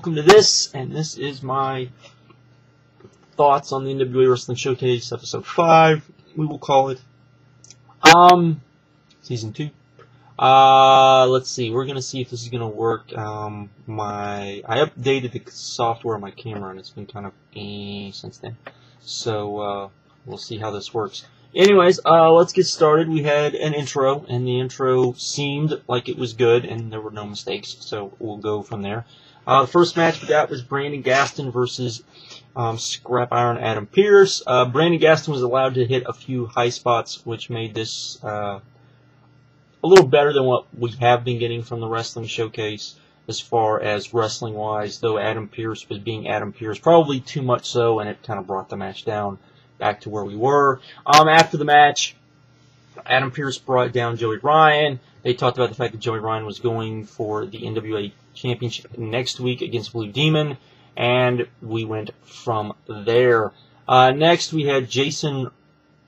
welcome to this, and this is my thoughts on the NWA Wrestling Showcase, episode 5, we will call it, season 2. Let's see, we're gonna see if this is gonna work. I updated the software on my camera, and it's been kind of since then, so, we'll see how this works. Anyways, let's get started. We had an intro, and the intro seemed like it was good, and there were no mistakes, so we'll go from there. The first match we got was Brandon Gaston versus Scrap Iron Adam Pearce. Brandon Gaston was allowed to hit a few high spots, which made this a little better than what we have been getting from the Wrestling Showcase as far as wrestling-wise, though Adam Pearce was being Adam Pearce, probably too much so, and it kind of brought the match down back to where we were. After the match, Adam Pearce brought down Joey Ryan. They talked about the fact that Joey Ryan was going for the NWA Championship next week against Blue Demon, and we went from there. Next, we had Jason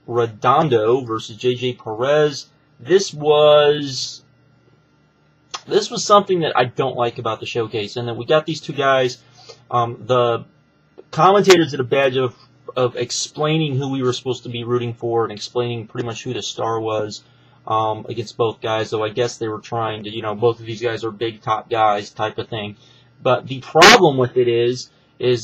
Redondo versus J.J Perez. This was something that I don't like about the showcase, and then we got these two guys. The commentators did a bad job of explaining who we were supposed to be rooting for and explaining pretty much who the star was against both guys, though I guess they were trying to, both of these guys are big top guys type of thing. But the problem with it is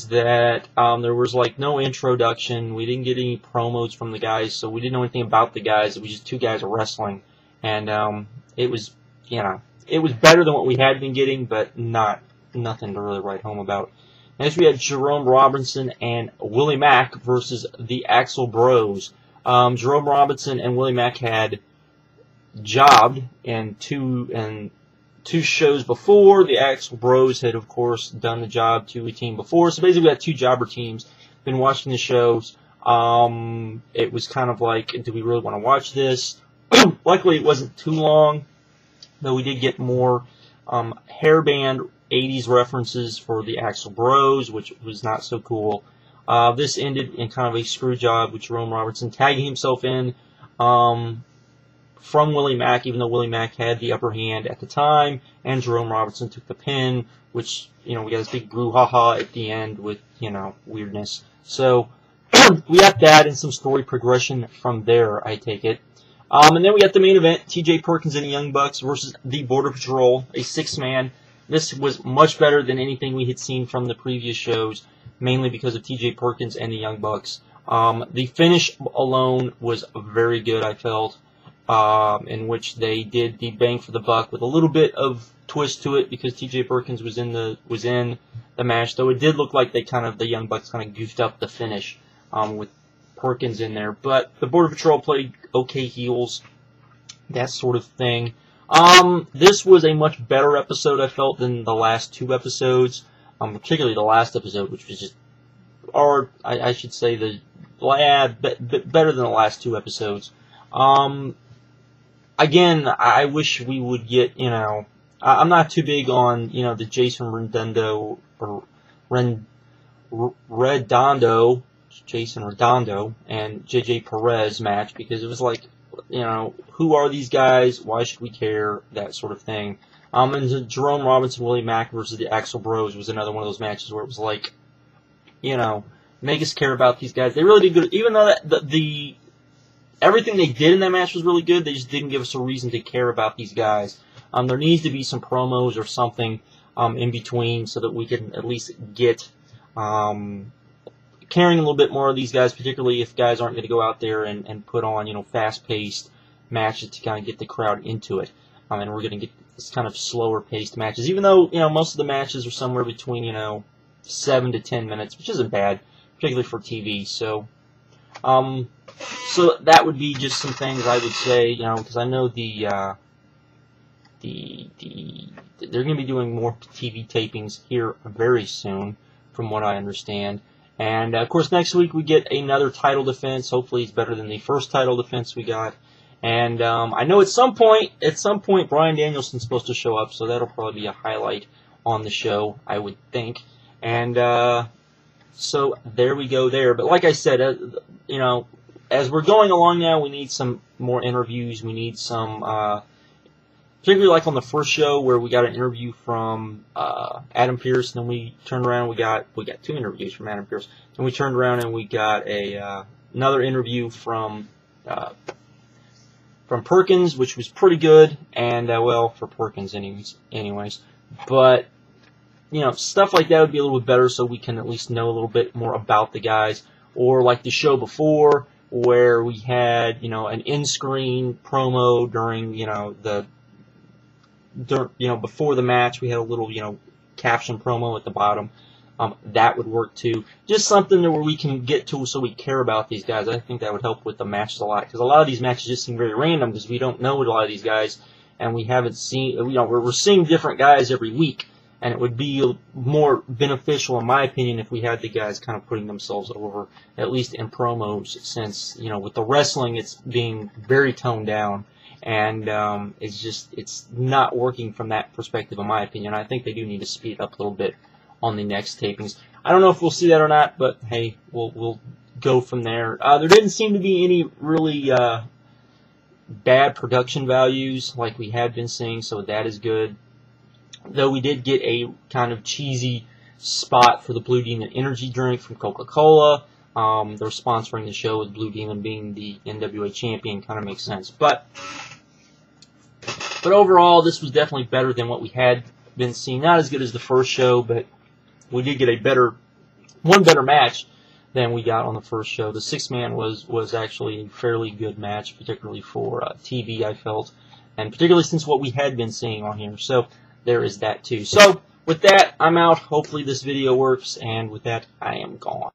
that there was like no introduction. We didn't get any promos from the guys, so we didn't know anything about the guys. It was just two guys wrestling, and it was, it was better than what we had been getting, but nothing to really write home about. Next, we had Jerome Robinson and Willie Mack versus the Axel Bros. Jerome Robinson and Willie Mack had jobbed in two shows before. The Axel Bros had, of course, done the job to a team before. So basically, we had two jobber teams. Been watching the shows. It was kind of like, do we really want to watch this? Luckily, it wasn't too long, though we did get more hairband 80s references for the Axel Bros, which was not so cool. This ended in kind of a screw job with Jerome Robertson tagging himself in from Willie Mack, even though Willie Mack had the upper hand at the time, and Jerome Robertson took the pin, which, we got this big brouhaha at the end with, weirdness. So, we got that and some story progression from there, I take it. And then we got the main event, T.J. Perkins and the Young Bucks versus the Border Patrol, a 6-man. This was much better than anything we had seen from the previous shows, mainly because of T.J. Perkins and the Young Bucks. The finish alone was very good, I felt, in which they did the bang for the buck with a little bit of twist to it because T.J. Perkins was in the match, though it did look like the Young Bucks kind of goofed up the finish with Perkins in there. But the Border Patrol played okay heels, that sort of thing. This was a much better episode, I felt, than the last two episodes, particularly the last episode, which was just, or I should say, better than the last two episodes. Again, I wish we would get, I'm not too big on, the Jason Redondo, Jason Redondo and J.J Perez match, because it was like, who are these guys? Why should we care? That sort of thing. And the Jerome Robinson, Willie Mack versus the Axel Bros was another one of those matches where it was like, make us care about these guys. They really did good, even though everything they did in that match was really good. They just didn't give us a reason to care about these guys. There needs to be some promos or something in between so that we can at least get caring a little bit more of these guys, particularly if guys aren't going to go out there and put on, fast-paced matches to kind of get the crowd into it. And we're going to get this kind of slower-paced matches, even though, most of the matches are somewhere between, 7 to 10 minutes, which isn't bad, particularly for TV. So that would be just some things I would say, because I know they're going to be doing more TV tapings here very soon, from what I understand. And, of course, next week we get another title defense. Hopefully it's better than the first title defense we got. And I know at some point, Bryan Danielson's supposed to show up, so that'll probably be a highlight on the show, I would think. And so there we go there. But like I said, as we're going along now, we need some more interviews. We need some particularly like on the first show where we got an interview from Adam Pearce, and then we turned around and we got 2 interviews from Adam Pearce. Then we turned around and we got another interview from Perkins, which was pretty good, and well, for Perkins anyways. But you know, stuff like that would be a little bit better, so we can at least know a little bit more about the guys. Or like the show before, where we had, you know, an in-screen promo during, you know, before the match, we had a little, you know, caption promo at the bottom. That would work too. Just something where we can get to so we care about these guys. I think that would help with the matches a lot, because a lot of these matches just seem very random because we don't know a lot of these guys, and we haven't seen, you know, we're seeing different guys every week. And it would be more beneficial, in my opinion, if we had the guys kind of putting themselves over, at least in promos, since, you know, with the wrestling, it's being very toned down. And it's not working from that perspective, in my opinion. I think they do need to speed it up a little bit on the next tapings. I don't know if we'll see that or not, but hey, we'll go from there. There didn't seem to be any really bad production values like we had been seeing, so that is good. Though we did get a kind of cheesy spot for the Blue Demon energy drink from Coca-Cola. They're sponsoring the show with Blue Demon being the NWA champion. Kind of makes sense. But overall, this was definitely better than what we had been seeing. Not as good as the first show, but we did get one better match than we got on the first show. The 6-man was actually a fairly good match, particularly for TV, I felt. And particularly since what we had been seeing on here. So there is that too. So with that, I'm out. Hopefully this video works, and with that, I am gone.